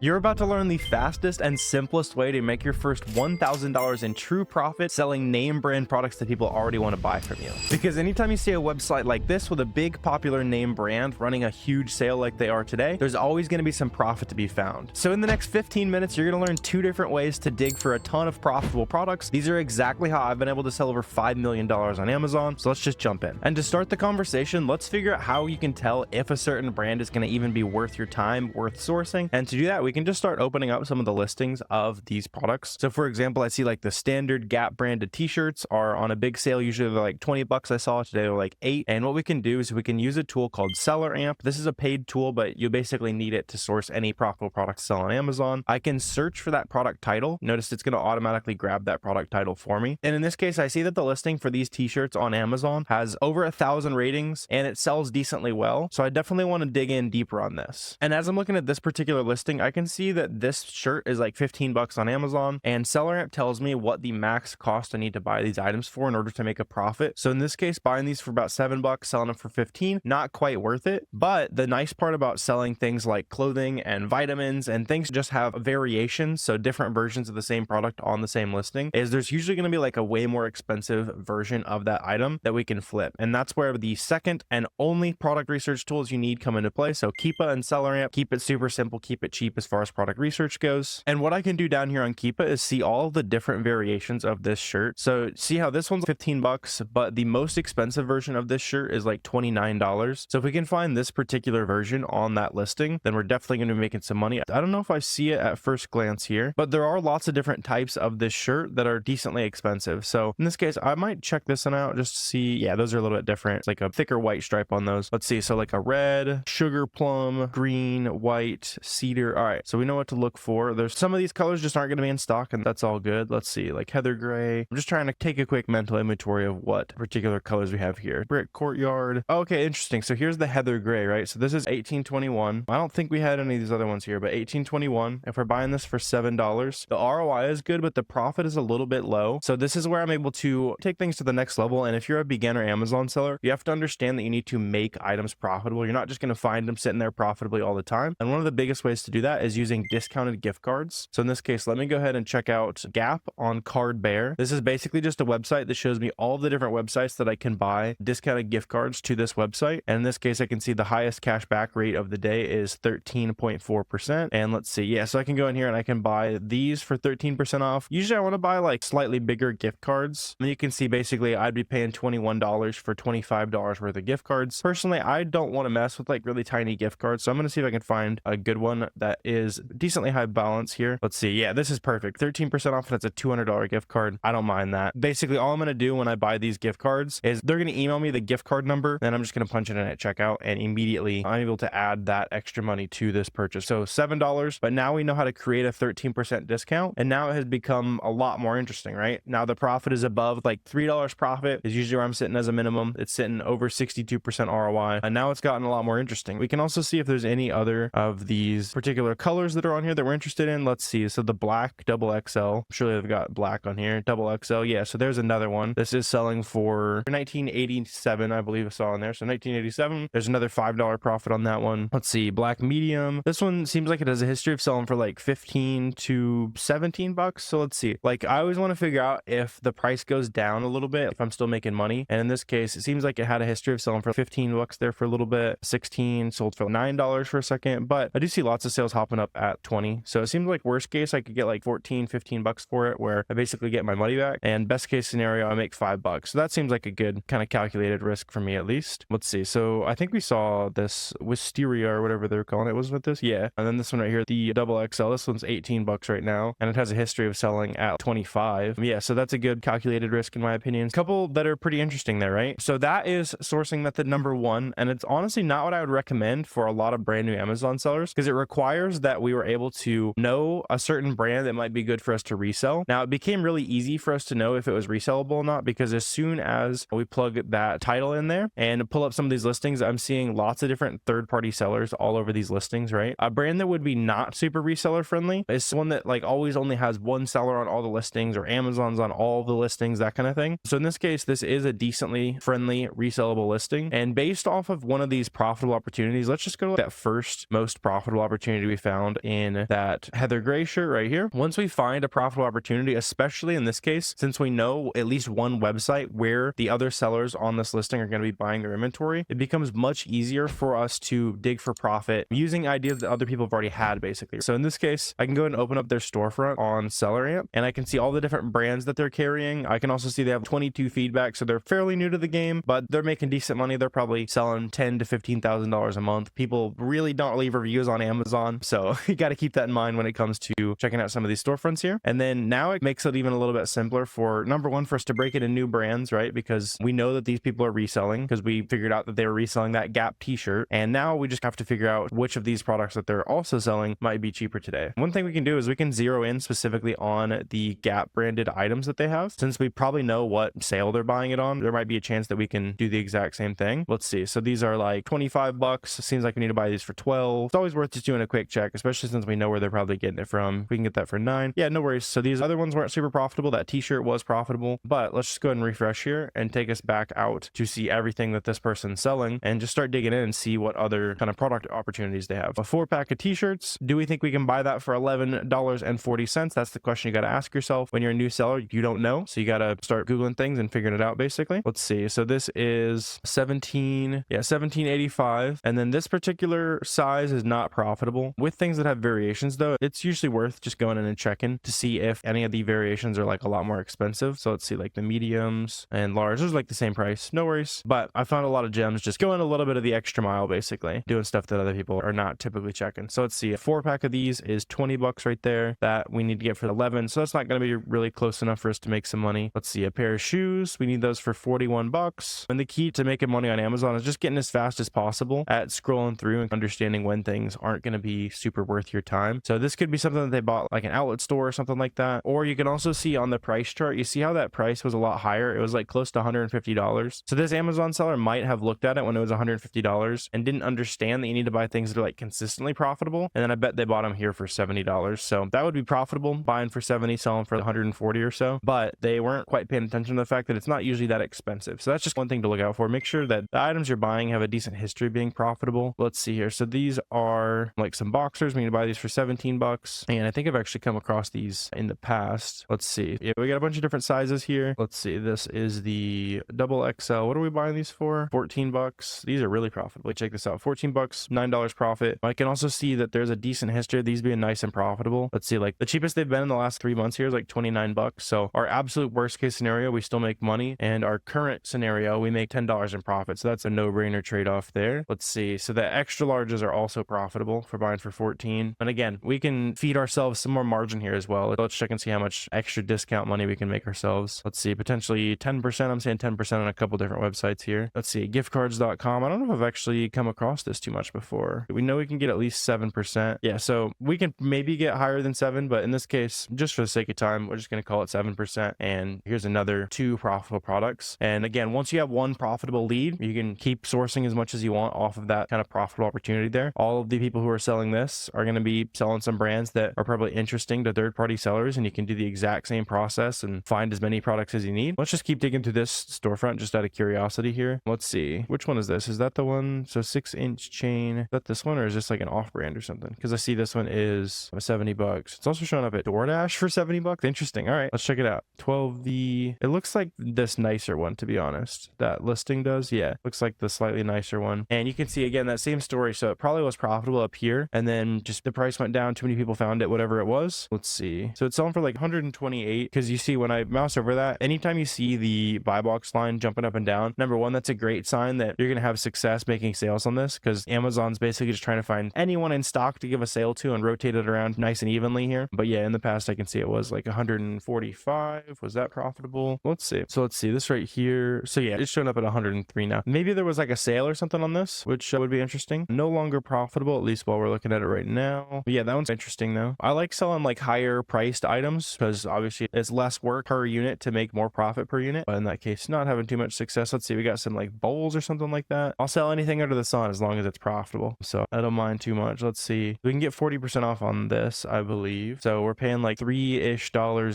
You're about to learn the fastest and simplest way to make your first $1,000 in true profit selling name brand products that people already want to buy from you. Because anytime you see a website like this with a big popular name brand running a huge sale like they are today, there's always going to be some profit to be found. So in the next 15 minutes, you're going to learn 2 different ways to dig for a ton of profitable products. These are exactly how I've been able to sell over $5 million on Amazon. So let's just jump in. And to start the conversation, let's figure out how you can tell if a certain brand is going to even be worth your time, worth sourcing. And to do that, we can just start opening up some of the listings of these products. So for example, I see like the standard Gap branded t-shirts are on a big sale. Usually they're like 20 bucks. I saw today they're like 8. And what we can do is we can use a tool called SellerAmp. This is a paid tool, but you basically need it to source any profitable product to sell on Amazon. I can search for that product title. Notice it's going to automatically grab that product title for me. And in this case, I see that the listing for these t-shirts on Amazon has over 1,000 ratings and it sells decently well. So I definitely want to dig in deeper on this. And as I'm looking at this particular listing, I can see that this shirt is like 15 bucks on Amazon, and SellerAmp tells me what the max cost I need to buy these items for in order to make a profit. So in this case, buying these for about 7 bucks, selling them for 15, not quite worth it. But the nice part about selling things like clothing and vitamins and things just have variations, so different versions of the same product on the same listing, is there's usually going to be like a way more expensive version of that item that we can flip. And that's where the second and only product research tools you need come into play. So Keepa and SellerAmp, keep it super simple, keep it cheap as far as product research goes. And what I can do down here on Keepa is see all the different variations of this shirt. So see how this one's 15 bucks, but the most expensive version of this shirt is like $29. So if we can find this particular version on that listing, then we're definitely going to be making some money. I don't know if I see it at first glance here, but there are lots of different types of this shirt that are decently expensive. So in this case, I might check this one out just to see. Yeah, those are a little bit different. It's like a thicker white stripe on those. Let's see. So like a red, sugar plum, green, white, cedar. All right. So we know what to look for. There's some of these colors just aren't going to be in stock, and that's all good. Let's see, like heather gray. I'm just trying to take a quick mental inventory of what particular colors we have here. Brick courtyard. Okay, interesting. So here's the heather gray, right? So this is 1821. I don't think we had any of these other ones here, but 1821. If we're buying this for $7, the ROI is good, but the profit is a little bit low. So this is where I'm able to take things to the next level. And if you're a beginner Amazon seller, you have to understand that you need to make items profitable. You're not just going to find them sitting there profitably all the time. And one of the biggest ways to do that is using discounted gift cards. So in this case, let me go ahead and check out Gap on Card Bear. This is basically just a website that shows me all the different websites that I can buy discounted gift cards to this website. And in this case, I can see the highest cash back rate of the day is 13.4%. And let's see. Yeah, so I can go in here and I can buy these for 13% off. Usually I want to buy like slightly bigger gift cards. And you can see basically I'd be paying $21 for $25 worth of gift cards. Personally, I don't want to mess with like really tiny gift cards. So I'm going to see if I can find a good one that is decently high balance here. Let's see. Yeah, this is perfect. 13% off. That's a $200 gift card. I don't mind that. Basically, all I'm going to do when I buy these gift cards is they're going to email me the gift card number. Then I'm just going to punch it in at checkout, and immediately I'm able to add that extra money to this purchase. So $7, but now we know how to create a 13% discount. And now it has become a lot more interesting, right? Now the profit is above like $3 profit is usually where I'm sitting as a minimum. It's sitting over 62% ROI. And now it's gotten a lot more interesting. We can also see if there's any other of these particular colors that are on here that we're interested in. Let's see. So the black double XL, surely they've got black on here. Double XL. Yeah. So there's another one. This is selling for 1987, I believe I saw on there. So 1987, there's another $5 profit on that one. Let's see. Black medium. This one seems like it has a history of selling for like 15 to 17 bucks. So let's see. Like I always want to figure out if the price goes down a little bit, if I'm still making money. And in this case, it seems like it had a history of selling for 15 bucks there for a little bit. 16 sold for $9 for a second, but I do see lots of sales hopping up at 20. So it seems like worst case, I could get like 14, 15 bucks for it, where I basically get my money back. And best case scenario, I make $5. So that seems like a good kind of calculated risk for me, at least. Let's see. So I think we saw this Wisteria or whatever they're calling it was with this. Yeah. And then this one right here, the double XL, this one's 18 bucks right now. And it has a history of selling at 25. Yeah. So that's a good calculated risk in my opinion. A couple that are pretty interesting there, right? So that is sourcing method number 1. And it's honestly not what I would recommend for a lot of brand new Amazon sellers, because it requires that we were able to know a certain brand that might be good for us to resell. Now it became really easy for us to know if it was resellable or not, because as soon as we plug that title in there and pull up some of these listings, I'm seeing lots of different third-party sellers all over these listings, right? A brand that would be not super reseller friendly is one that like always only has one seller on all the listings, or Amazon's on all the listings, that kind of thing. So in this case, this is a decently friendly resellable listing. And based off of one of these profitable opportunities, let's just go to that first most profitable opportunity we found. found in that Heather Gray shirt right here. Once we find a profitable opportunity, especially in this case, since we know at least one website where the other sellers on this listing are going to be buying their inventory, it becomes much easier for us to dig for profit using ideas that other people have already had, basically. So in this case, I can go ahead and open up their storefront on SellerAmp, and I can see all the different brands that they're carrying. I can also see they have 22 feedback, so they're fairly new to the game, but they're making decent money. They're probably selling $10,000 to $15,000 a month. People really don't leave reviews on Amazon, so you got to keep that in mind when it comes to checking out some of these storefronts here. And then now it makes it even a little bit simpler for, number one, for us to break into new brands, right? Because we know that these people are reselling, because we figured out that they were reselling that Gap t-shirt, and now we just have to figure out which of these products that they're also selling might be cheaper today. One thing we can do is we can zero in specifically on the Gap branded items that they have. Since we probably know what sale they're buying it on, there might be a chance that we can do the exact same thing. Let's see. So these are like 25 bucks. It seems like we need to buy these for 12. It's always worth just doing a quick check, especially since we know where they're probably getting it from. We can get that for 9. Yeah, no worries. So these other ones weren't super profitable. That t-shirt was profitable, but let's just go ahead and refresh here and take us back out to see everything that this person's selling and just start digging in and see what other kind of product opportunities they have. A 4-pack of t-shirts. Do we think we can buy that for $11.40? That's the question you got to ask yourself when you're a new seller. You don't know, so you got to start Googling things and figuring it out, basically. Let's see. So this is 17.85, and then this particular size is not profitable. With things that have variations, though, it's usually worth just going in and checking to see if any of the variations are like a lot more expensive. So let's see, like the mediums and large, those are like the same price. No worries. But I found a lot of gems just going a little bit of the extra mile, basically doing stuff that other people are not typically checking. So let's see, a 4-pack of these is 20 bucks right there that we need to get for 11. So that's not going to be really close enough for us to make some money. Let's see, a pair of shoes. We need those for 41 bucks. And the key to making money on Amazon is just getting as fast as possible at scrolling through and understanding when things aren't going to be super worth your time. So this could be something that they bought like an outlet store or something like that. Or you can also see on the price chart, you see how that price was a lot higher. It was like close to $150. So this Amazon seller might have looked at it when it was $150 and didn't understand that you need to buy things that are like consistently profitable. And then I bet they bought them here for $70. So that would be profitable, buying for 70, selling for 140 or so. But they weren't quite paying attention to the fact that it's not usually that expensive. So that's just one thing to look out for. Make sure that the items you're buying have a decent history of being profitable. Let's see here. So these are like some boxers. We need to buy these for 17 bucks. And I think I've actually come across these in the past. Let's see. Yeah, we got a bunch of different sizes here. Let's see. This is the double XL. What are we buying these for? 14 bucks. These are really profitable. Check this out. 14 bucks, $9 profit. I can also see that there's a decent history of these being nice and profitable. Let's see, like the cheapest they've been in the last 3 months here is like 29 bucks. So our absolute worst case scenario, we still make money. And our current scenario, we make $10 in profit. So that's a no-brainer trade-off there. Let's see. So the extra larges are also profitable for buying for 14. And again, we can feed ourselves some more margin here as well. Let's check and see how much extra discount money we can make ourselves. Let's see, potentially 10%. I'm saying 10% on a couple different websites here. Let's see, giftcards.com. I don't know if I've actually come across this too much before. We know we can get at least 7%. Yeah, so we can maybe get higher than 7, but in this case, just for the sake of time, we're just going to call it 7%. And here's another 2 profitable products. And again, once you have one profitable lead, you can keep sourcing as much as you want off of that kind of profitable opportunity there. All of the people who are selling this are going to be selling some brands that are probably interesting to third-party sellers, and you can do the exact same process and find as many products as you need. Let's just keep digging through this storefront just out of curiosity here. Let's see. Which one is this? Is that the one? So 6-inch chain. Is that this one, or is this like an off-brand or something? Because I see this one is 70 bucks. It's also showing up at DoorDash for 70 bucks. Interesting. All right, let's check it out. 12V. It looks like this nicer one, to be honest. That listing does. Yeah, looks like the slightly nicer one. And you can see again that same story. So it probably was profitable up here, and then just the price went down. Too many people found it, whatever it was. Let's see. So it's selling for like 128. Because you see when I mouse over that, anytime you see the buy box line jumping up and down, number one, that's a great sign that you're going to have success making sales on this, because Amazon's basically just trying to find anyone in stock to give a sale to and rotate it around nice and evenly here. But yeah, in the past, I can see it was like 145. Was that profitable? Let's see. So let's see this right here. So yeah, it's showing up at 103 now. Maybe there was like a sale or something on this, which would be interesting. No longer profitable, at least while we're looking at it right now. But yeah, that one's interesting though. I like selling like higher priced items because obviously it's less work per unit to make more profit per unit. But in that case, not having too much success. Let's see, we got some like bowls or something like that. I'll sell anything under the sun as long as it's profitable. So I don't mind too much. Let's see. We can get 40% off on this, I believe. So we're paying like $3-ish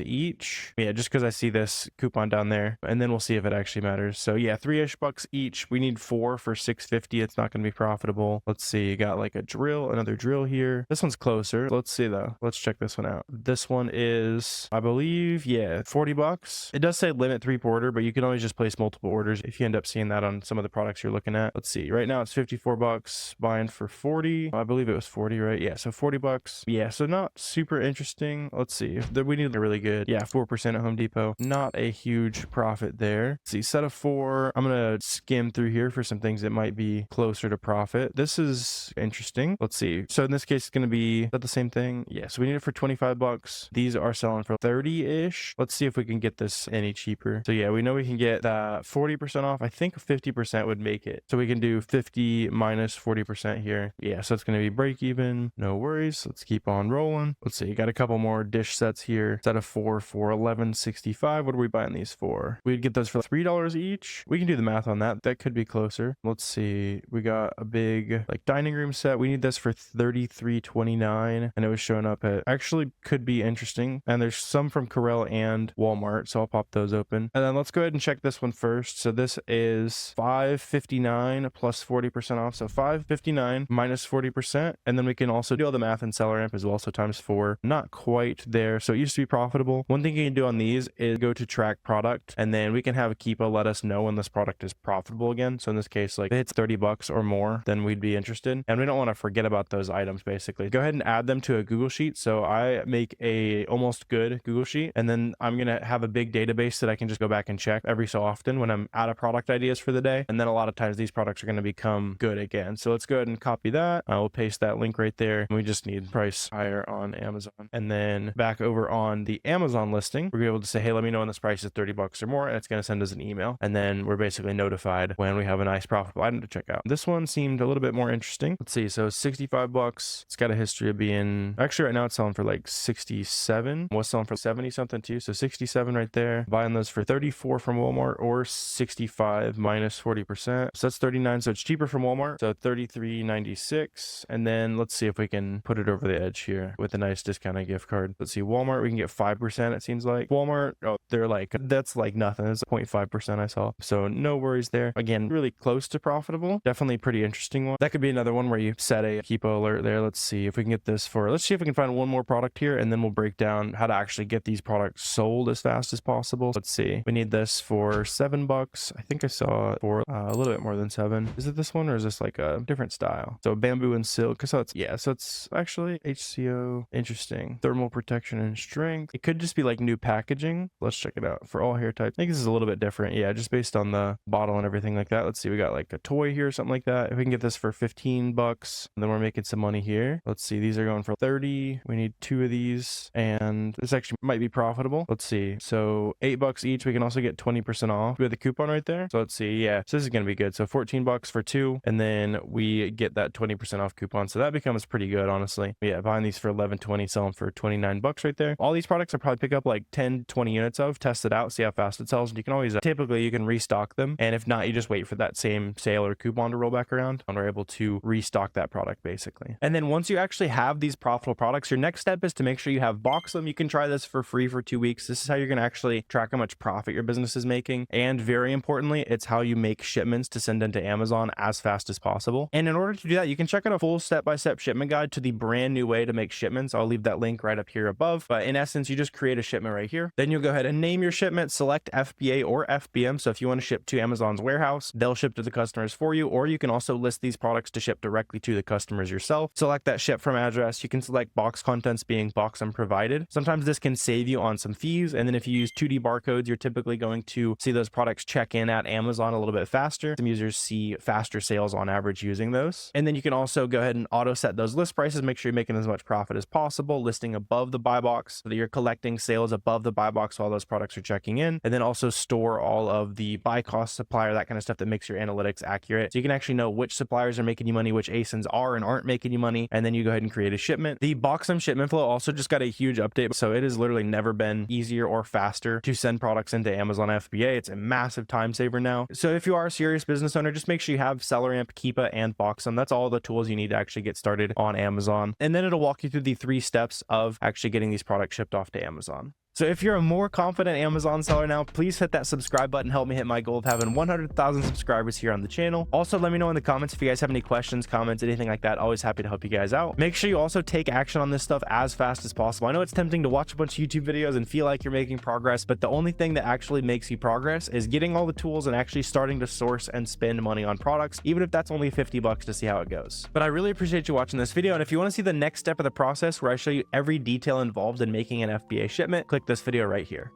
each. Yeah, just because I see this coupon down there. And then we'll see if it actually matters. So yeah, $3-ish each. We need 4 for $6.50. It's not going to be profitable. Let's see. You got like a drill, another drill drill here. This one's closer. Let's see though. Let's check this one out. This one is, I believe, yeah, 40 bucks. It does say limit 3 per order, but you can always just place multiple orders if you end up seeing that on some of the products you're looking at. Let's see. Right now it's 54 bucks, buying for 40. I believe it was 40, right? Yeah, so 40 bucks. Yeah, so not super interesting. Let's see. We need a really good, yeah, 4% at Home Depot. Not a huge profit there. Let's see, set of 4. I'm gonna skim through here for some things that might be closer to profit. This is interesting. Let's see. So in this case, it's gonna be, is that the same thing? Yeah, so we need it for 25 bucks. These are selling for 30-ish. Let's see if we can get this any cheaper. So yeah, we know we can get that 40% off. I think 50% would make it. So we can do 50 minus 40% here. Yeah, so it's gonna be break even. No worries. Let's keep on rolling. Let's see, got a couple more dish sets here. Set of 4 for $11.65. What are we buying these for? We'd get those for $3 each. We can do the math on that. That could be closer. Let's see. We got a big like dining room set. We need this for $33.29, and it was showing up at, actually could be interesting. And there's some from Corel and Walmart, so I'll pop those open. And then let's go ahead and check this one first. So this is $5.59 plus 40% off. So $5.59 minus 40%. And then we can also do all the math in SellerAmp as well. So times 4, not quite there. So it used to be profitable. One thing you can do on these is go to track product, and then we can have Keepa let us know when this product is profitable again. So in this case, like if it's 30 bucks or more, then we'd be interested. And we don't want to forget about those items basically. Go ahead and add them to a Google Sheet. So I make a almost good Google Sheet, and then I'm going to have a big database that I can just go back and check every so often when I'm out of product ideas for the day. And then a lot of times these products are going to become good again. So let's go ahead and copy that. I will paste that link right there. We just need price higher on Amazon. And then back over on the Amazon listing, we're able to say, hey, let me know when this price is 30 bucks or more. And it's going to send us an email. And then we're basically notified when we have a nice profitable item to check out. This one seemed a little bit more interesting. Let's see. So 65 bucks. It's got a history of being, actually right now it's selling for like 67. Was selling for 70 something too. So 67 right there. Buying those for 34 from Walmart, or 65 minus 40%. So that's 39. So it's cheaper from Walmart. So 33.96. And then let's see if we can put it over the edge here with a nice discounted gift card. Let's see, Walmart, we can get 5%. It seems like Walmart, oh, they're like, that's like nothing. It's 0.5% I saw. So no worries there. Again, really close to profitable. Definitely pretty interesting one. That could be another one where you set a Keepa alert there. Let's see if we can get this for, let's see if we can find one more product here, and then we'll break down how to actually get these products sold as fast as possible. Let's see. We need this for $7. I think I saw it for a little bit more than 7. Is it this one, or is this like a different style? So bamboo and silk. So it's, yeah, so it's actually HCO. Interesting. Thermal protection and strength. It could just be like new packaging. Let's check it out for all hair types. I think this is a little bit different. Yeah, just based on the bottle and everything like that. Let's see. We got like a toy here or something like that. If we can get this for 15 bucks, then we're making some money here. Let's see. These are going for 30. We need 2 of these, and this actually might be profitable. Let's see. So $8 each. We can also get 20% off. We have the coupon right there. So let's see. Yeah, so this is going to be good. So 14 bucks for 2, and then we get that 20% off coupon. So that becomes pretty good, honestly. Yeah, buying these for $11.20, selling for 29 bucks right there. All these products I'll probably pick up like 10, 20 units of, test it out, see how fast it sells. And you can always, typically you can restock them. And if not, you just wait for that same sale or coupon to roll back around, and we're able to restock that product basically. And then once you actually have these profitable products, your next step is to make sure you have Boxem. You can try this for free for 2 weeks. This is how you're going to actually track how much profit your business is making. And very importantly, it's how you make shipments to send into Amazon as fast as possible. And in order to do that, you can check out a full step-by-step shipment guide to the brand new way to make shipments. I'll leave that link right up here above. But in essence, you just create a shipment right here. Then you'll go ahead and name your shipment, select FBA or FBM. So if you want to ship to Amazon's warehouse, they'll ship to the customers for you, or you can also list these products to ship directly to the customers yourself. Select that ship from address. You can select box contents being Boxem provided. Sometimes this can save you on some fees. And then if you use 2D barcodes, you're typically going to see those products check in at Amazon a little bit faster. Some users see faster sales on average using those. And then you can also go ahead and auto set those list prices. Make sure you're making as much profit as possible, listing above the buy box so that you're collecting sales above the buy box while those products are checking in. And then also store all of the buy cost, supplier, that kind of stuff that makes your analytics accurate. So you can actually know which suppliers are making you money, which ASINs are and aren't making you money. And then you go ahead and create a shipment. The Boxem shipment flow also just got a huge update. So it has literally never been easier or faster to send products into Amazon FBA. It's a massive time saver now. So if you are a serious business owner, just make sure you have SellerAmp, Keepa, and Boxem. That's all the tools you need to actually get started on Amazon. And then it'll walk you through the 3 steps of actually getting these products shipped off to Amazon. So if you're a more confident Amazon seller now, please hit that subscribe button, help me hit my goal of having 100,000 subscribers here on the channel. Also, let me know in the comments if you guys have any questions, comments, anything like that. Always happy to help you guys out. Make sure you also take action on this stuff as fast as possible. I know it's tempting to watch a bunch of YouTube videos and feel like you're making progress, but the only thing that actually makes you progress is getting all the tools and actually starting to source and spend money on products, even if that's only 50 bucks to see how it goes. But I really appreciate you watching this video. And if you want to see the next step of the process where I show you every detail involved in making an FBA shipment, click this video right here.